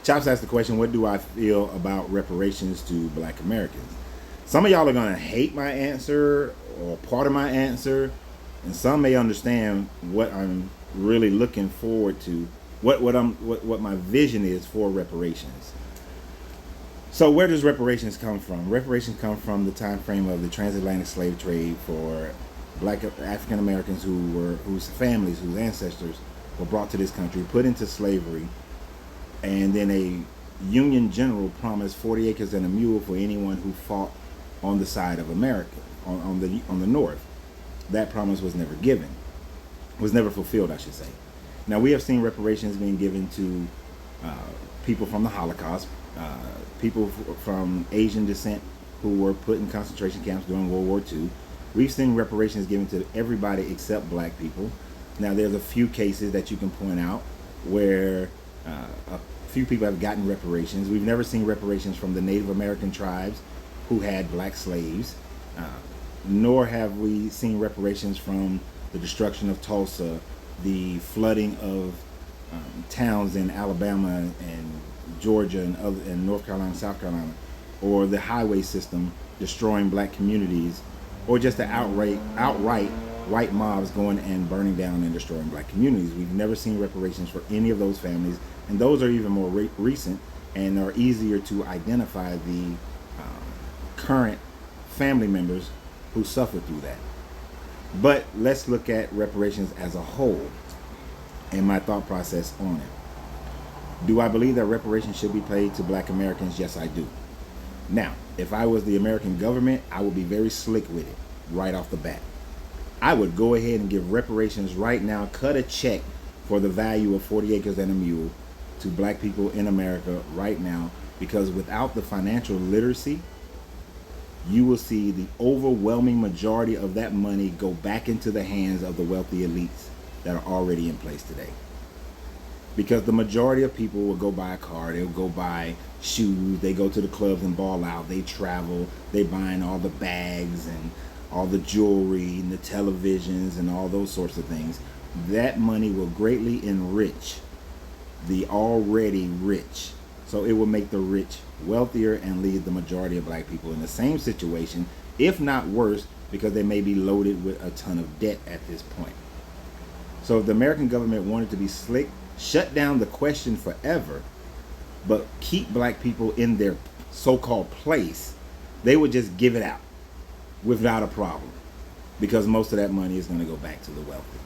Chops asked the question, what do I feel about reparations to black Americans? Some of y'all are going to hate my answer or part of my answer, and some may understand what I'm really looking forward to, what my vision is for reparations. So where does reparations come from? Reparations come from the time frame of the transatlantic slave trade for black African Americans whose families, whose ancestors were brought to this country, put into slavery, and then a Union general promised 40 acres and a mule for anyone who fought on the side of America, on the North. That promise was never given, was never fulfilled, I should say. Now we have seen reparations being given to people from the Holocaust, people from Asian descent who were put in concentration camps during World War II. We've seen reparations given to everybody except black people. Now there's a few cases that you can point out where a few people have gotten reparations. We've never seen reparations from the Native American tribes who had black slaves, nor have we seen reparations from the destruction of Tulsa, the flooding of towns in Alabama and Georgia and North Carolina and South Carolina, or the highway system destroying black communities, or just the outright white mobs going and burning down and destroying black communities. We've never seen reparations for any of those families, and those are even more recent and are easier to identify the current family members who suffered through that. But let's look at reparations as a whole and my thought process on it. Do I believe that reparations should be paid to black Americans? Yes, I do. Now, if I was the American government, I would be very slick with it right off the bat. I would go ahead and give reparations right now, cut a check for the value of 40 acres and a mule to black people in America right now, because without the financial literacy, you will see the overwhelming majority of that money go back into the hands of the wealthy elites that are already in place today. Because the majority of people will go buy a car, they'll go buy shoes, they go to the clubs and ball out, they travel, they buying all the bags and all the jewelry and the televisions and all those sorts of things. That money will greatly enrich the already rich. So it will make the rich wealthier and leave the majority of black people in the same situation, if not worse, because they may be loaded with a ton of debt at this point. So if the American government wanted to be slick, shut down the question forever, but keep black people in their so-called place, they would just give it out without a problem, because most of that money is going to go back to the wealthy,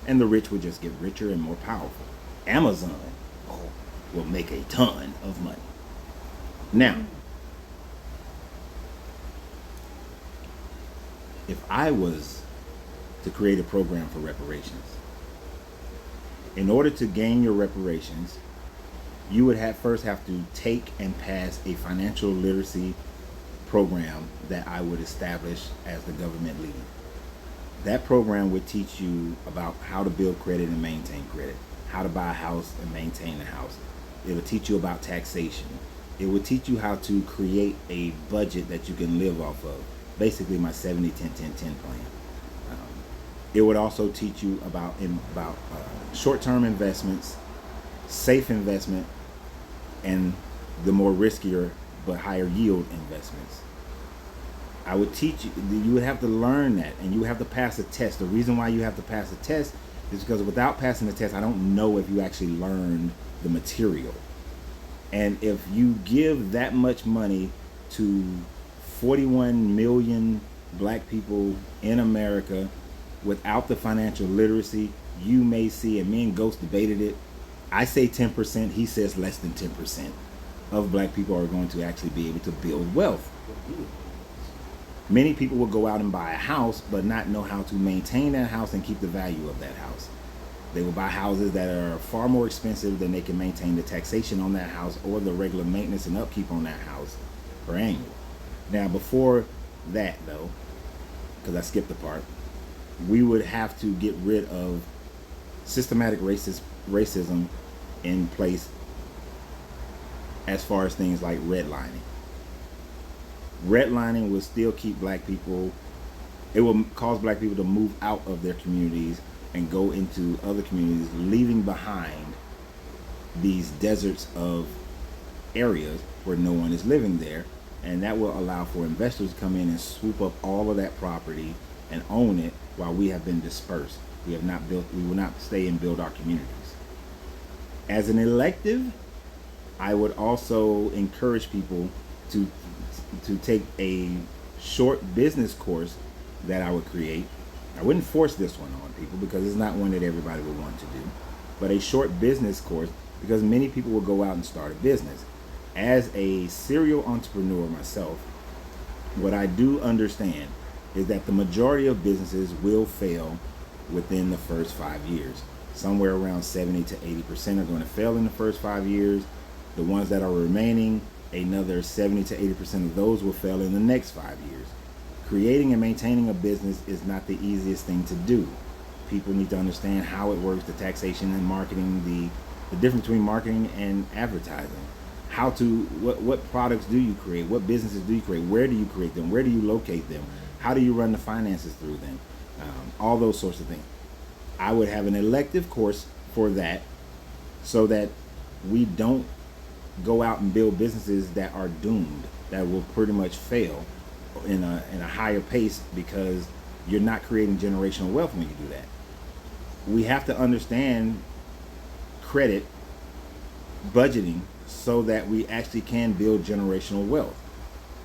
and the rich would just get richer and more powerful. Amazon will make a ton of money. Now, if I was to create a program for reparations, in order to gain your reparations, you would first have to take and pass a financial literacy program that I would establish as the government lead. That program would teach you about how to build credit and maintain credit, how to buy a house and maintain a house. It will teach you about taxation. It will teach you how to create a budget that you can live off of. Basically my 70-10-10-10 plan. It would also teach you about short-term investments, safe investment, and the more riskier but higher yield investments. I would teach you, you would have to learn that, and you have to pass a test. The reason why you have to pass a test is because without passing the test, I don't know if you actually learned the material. And if you give that much money to 41 million black people in America without the financial literacy, you may see, and me and Ghost debated it, I say 10%, he says less than 10% of black people are going to actually be able to build wealth. Many people will go out and buy a house but not know how to maintain that house and keep the value of that house. They will buy houses that are far more expensive than they can maintain the taxation on that house or the regular maintenance and upkeep on that house per annual. Now before that though, because I skipped the part, we would have to get rid of systematic racism in place as far as things like redlining. Redlining will still keep black people, it will cause black people to move out of their communities and go into other communities, leaving behind these deserts of areas where no one is living there, and that will allow for investors to come in and swoop up all of that property and own it while we have been dispersed. We have not built. We will not stay and build our communities. As an elective, I would also encourage people to take a short business course that I would create. I wouldn't force this one on people because it's not one that everybody would want to do, but a short business course, because many people will go out and start a business. As a serial entrepreneur myself, what I do understand is that the majority of businesses will fail within the first 5 years. Somewhere around 70 to 80% are going to fail in the first 5 years. The ones that are remaining, another 70 to 80% of those will fail in the next 5 years. Creating and maintaining a business is not the easiest thing to do. People need to understand how it works, the taxation and marketing, the difference between marketing and advertising. What products do you create? What businesses do you create? Where do you create them? Where do you locate them? How do you run the finances through them? All those sorts of things. I would have an elective course for that, so that we don't go out and build businesses that are doomed, that will pretty much fail in a higher pace, because you're not creating generational wealth when you do that. We have to understand credit, budgeting, so that we actually can build generational wealth.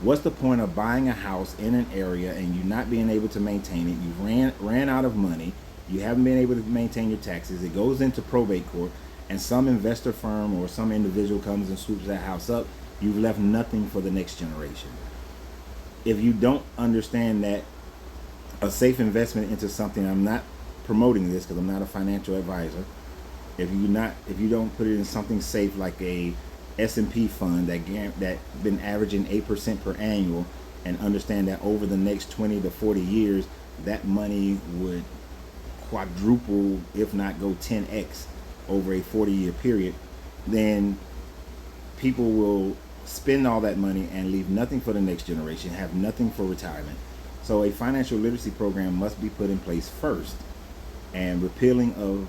What's the point of buying a house in an area and you not being able to maintain it? You ran out of money. You haven't been able to maintain your taxes. It goes into probate court, and some investor firm or some individual comes and swoops that house up. You've left nothing for the next generation. If you don't understand that a safe investment into something, I'm not promoting this because I'm not a financial advisor. If you don't put it in something safe like a S&P fund that been averaging 8% per annual, and understand that over the next 20 to 40 years, that money would quadruple, if not go 10x over a 40-year period, then people will spend all that money and leave nothing for the next generation, have nothing for retirement. So a financial literacy program must be put in place first, and repealing of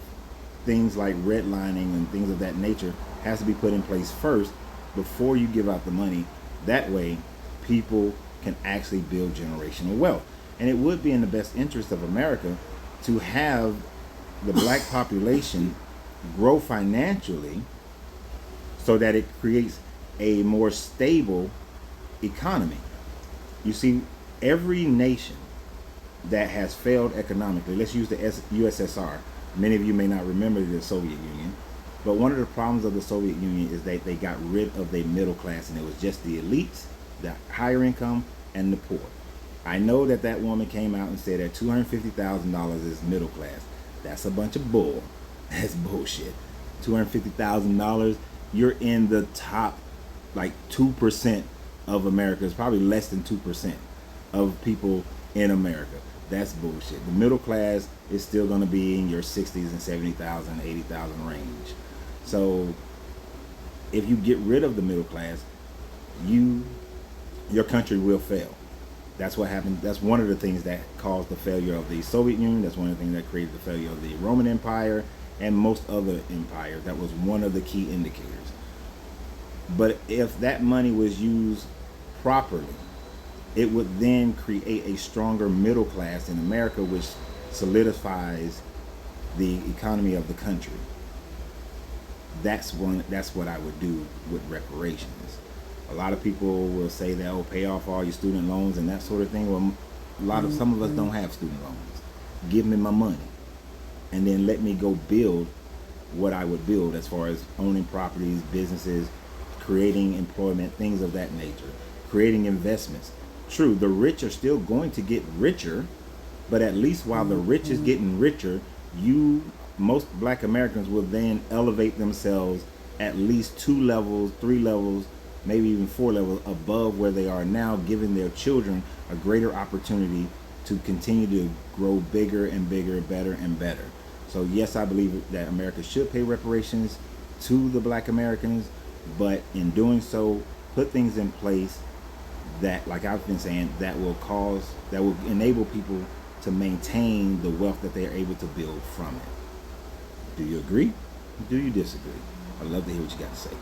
things like redlining and things of that nature has to be put in place first before you give out the money. That way people can actually build generational wealth. And it would be in the best interest of America to have the black population grow financially, so that it creates a more stable economy. You see, every nation that has failed economically, let's use the USSR. Many of you may not remember the Soviet Union, but one of the problems of the Soviet Union is that they got rid of the middle class, and it was just the elites, the higher income, and the poor. I know that woman came out and said that $250,000 is middle class. That's a bunch of bull. That's bullshit. $250,000, you're in the top like 2% of America. It's probably less than 2% of people in America. That's bullshit. The middle class is still going to be in your 60s and 70,000, 80,000 range. So if you get rid of the middle class, your country will fail. That's what happened. That's one of the things that caused the failure of the Soviet Union. That's one of the things that created the failure of the Roman Empire and most other empires. That was one of the key indicators. But if that money was used properly, it would then create a stronger middle class in America, which solidifies the economy of the country. That's what I would do with reparations. A lot of people will say that, oh, pay off all your student loans and that sort of thing. Well, some of us don't have student loans. Give me my money, and then let me go build what I would build as far as owning properties, businesses, creating employment, things of that nature, creating investments. True, the rich are still going to get richer, but at least while the rich is getting richer, most black Americans will then elevate themselves at least 2 levels, 3 levels, maybe even 4 levels above where they are now, giving their children a greater opportunity to continue to grow bigger and bigger, better and better. So yes, I believe that America should pay reparations to the black Americans, but in doing so, put things in place that, like I've been saying, that will enable people to maintain the wealth that they are able to build from it. Do you agree? Do you disagree? I'd love to hear what you got to say.